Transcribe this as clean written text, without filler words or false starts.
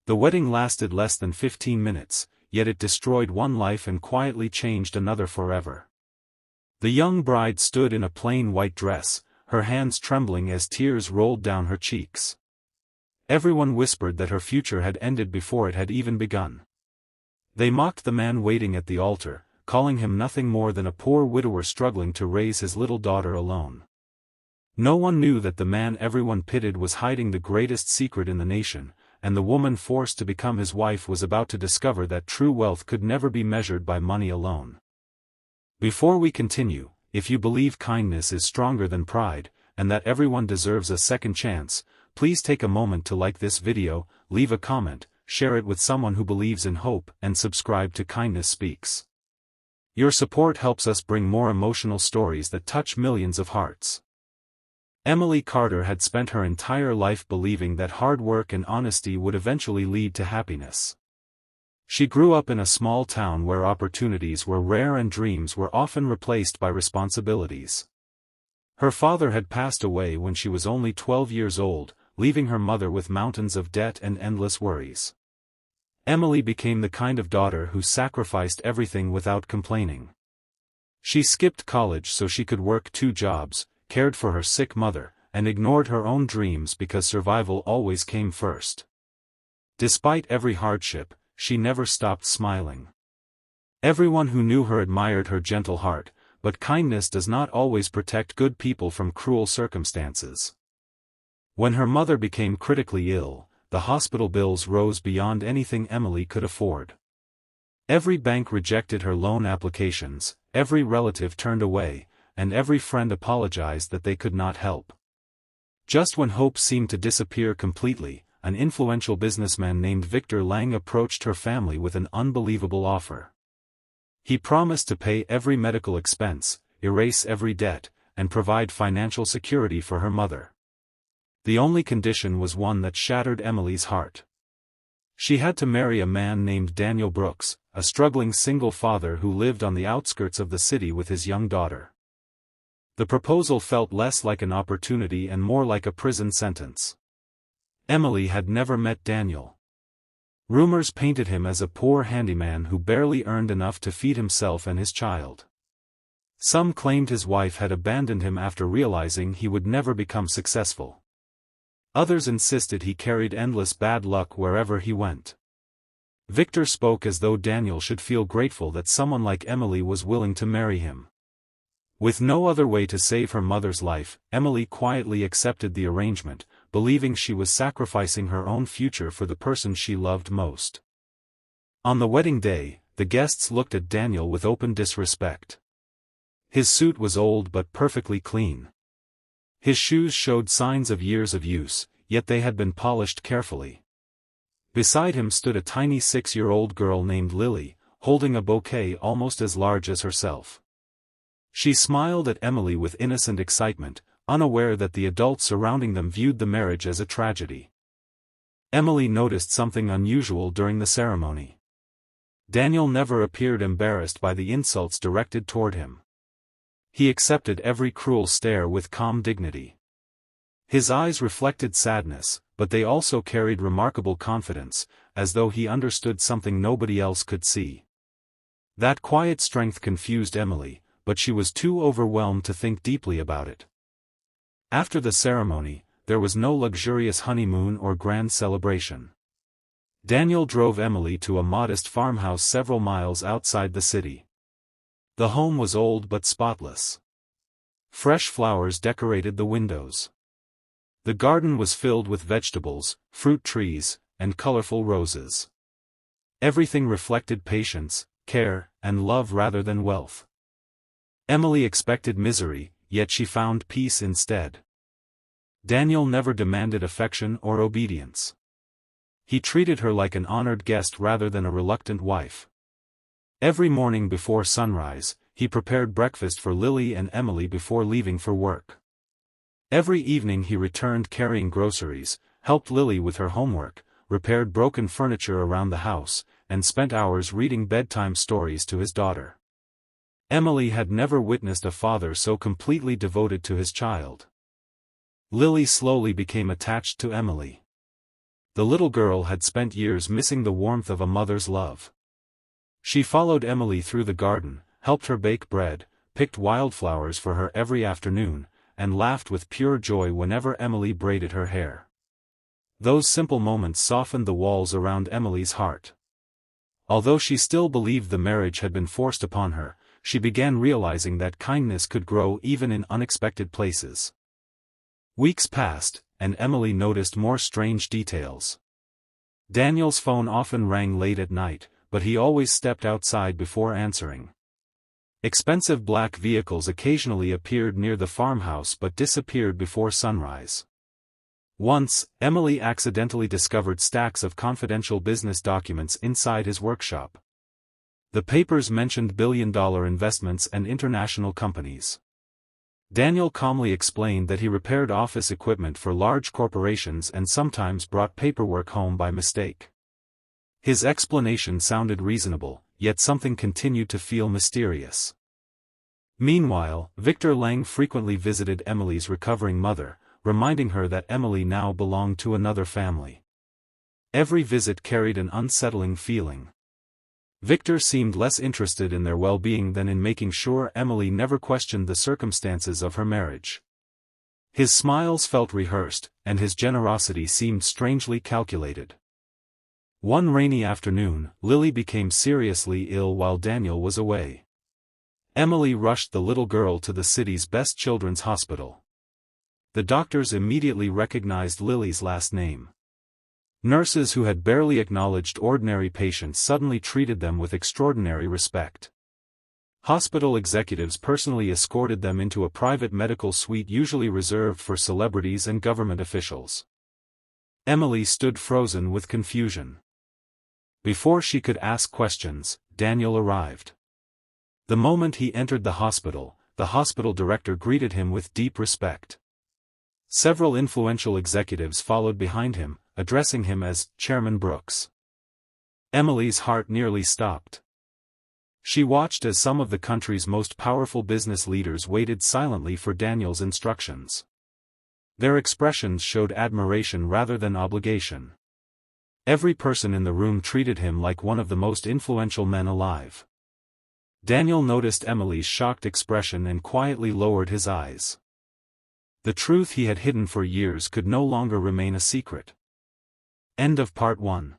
The wedding lasted less than 15 minutes, yet it destroyed one life and quietly changed another forever. The young bride stood in a plain white dress, her hands trembling as tears rolled down her cheeks. Everyone whispered that her future had ended before it had even begun. They mocked the man waiting at the altar, calling him nothing more than a poor widower struggling to raise his little daughter alone. No one knew that the man everyone pitied was hiding the greatest secret in the nation, and the woman forced to become his wife was about to discover that true wealth could never be measured by money alone. Before we continue, if you believe kindness is stronger than pride, and that everyone deserves a second chance, please take a moment to like this video, leave a comment, share it with someone who believes in hope, and subscribe to Kindness Speaks. Your support helps us bring more emotional stories that touch millions of hearts. Emily Carter had spent her entire life believing that hard work and honesty would eventually lead to happiness. She grew up in a small town where opportunities were rare and dreams were often replaced by responsibilities. Her father had passed away when she was only 12 years old, leaving her mother with mountains of debt and endless worries. Emily became the kind of daughter who sacrificed everything without complaining. She skipped college so she could work 2 jobs, cared for her sick mother, and ignored her own dreams because survival always came first. Despite every hardship, she never stopped smiling. Everyone who knew her admired her gentle heart, but kindness does not always protect good people from cruel circumstances. When her mother became critically ill, the hospital bills rose beyond anything Emily could afford. Every bank rejected her loan applications, every relative turned away, and every friend apologized that they could not help. Just when hope seemed to disappear completely, an influential businessman named Victor Lang approached her family with an unbelievable offer. He promised to pay every medical expense, erase every debt, and provide financial security for her mother. The only condition was one that shattered Emily's heart. She had to marry a man named Daniel Brooks, a struggling single father who lived on the outskirts of the city with his young daughter. The proposal felt less like an opportunity and more like a prison sentence. Emily had never met Daniel. Rumors painted him as a poor handyman who barely earned enough to feed himself and his child. Some claimed his wife had abandoned him after realizing he would never become successful. Others insisted he carried endless bad luck wherever he went. Victor spoke as though Daniel should feel grateful that someone like Emily was willing to marry him. With no other way to save her mother's life, Emily quietly accepted the arrangement, believing she was sacrificing her own future for the person she loved most. On the wedding day, the guests looked at Daniel with open disrespect. His suit was old but perfectly clean. His shoes showed signs of years of use, yet they had been polished carefully. Beside him stood a tiny 6-year-old girl named Lily, holding a bouquet almost as large as herself. She smiled at Emily with innocent excitement, unaware that the adults surrounding them viewed the marriage as a tragedy. Emily noticed something unusual during the ceremony. Daniel never appeared embarrassed by the insults directed toward him. He accepted every cruel stare with calm dignity. His eyes reflected sadness, but they also carried remarkable confidence, as though he understood something nobody else could see. That quiet strength confused Emily, but she was too overwhelmed to think deeply about it. After the ceremony, there was no luxurious honeymoon or grand celebration. Daniel drove Emily to a modest farmhouse several miles outside the city. The home was old but spotless. Fresh flowers decorated the windows. The garden was filled with vegetables, fruit trees, and colorful roses. Everything reflected patience, care, and love rather than wealth. Emily expected misery, yet she found peace instead. Daniel never demanded affection or obedience. He treated her like an honored guest rather than a reluctant wife. Every morning before sunrise, he prepared breakfast for Lily and Emily before leaving for work. Every evening he returned carrying groceries, helped Lily with her homework, repaired broken furniture around the house, and spent hours reading bedtime stories to his daughter. Emily had never witnessed a father so completely devoted to his child. Lily slowly became attached to Emily. the little girl had spent years missing the warmth of a mother's love. She followed Emily through the garden, helped her bake bread, picked wildflowers for her every afternoon, and laughed with pure joy whenever Emily braided her hair. Those simple moments softened the walls around Emily's heart. Although she still believed the marriage had been forced upon her, she began realizing that kindness could grow even in unexpected places. Weeks passed, and Emily noticed more strange details. Daniel's phone often rang late at night, but he always stepped outside before answering. Expensive black vehicles occasionally appeared near the farmhouse but disappeared before sunrise. Once, Emily accidentally discovered stacks of confidential business documents inside his workshop. The papers mentioned billion-dollar investments and international companies. Daniel calmly explained that he repaired office equipment for large corporations and sometimes brought paperwork home by mistake. His explanation sounded reasonable, yet something continued to feel mysterious. Meanwhile, Victor Lang frequently visited Emily's recovering mother, reminding her that Emily now belonged to another family. Every visit carried an unsettling feeling. Victor seemed less interested in their well-being than in making sure Emily never questioned the circumstances of her marriage. His smiles felt rehearsed, and his generosity seemed strangely calculated. One rainy afternoon, Lily became seriously ill while Daniel was away. Emily rushed the little girl to the city's best children's hospital. The doctors immediately recognized Lily's last name. Nurses who had barely acknowledged ordinary patients suddenly treated them with extraordinary respect. Hospital executives personally escorted them into a private medical suite usually reserved for celebrities and government officials. Emily stood frozen with confusion. Before she could ask questions, Daniel arrived. The moment he entered the hospital director greeted him with deep respect. Several influential executives followed behind him, addressing him as Chairman Brooks. Emily's heart nearly stopped. She watched as some of the country's most powerful business leaders waited silently for Daniel's instructions. Their expressions showed admiration rather than obligation. Every person in the room treated him like one of the most influential men alive. Daniel noticed Emily's shocked expression and quietly lowered his eyes. The truth he had hidden for years could no longer remain a secret. End of Part 1.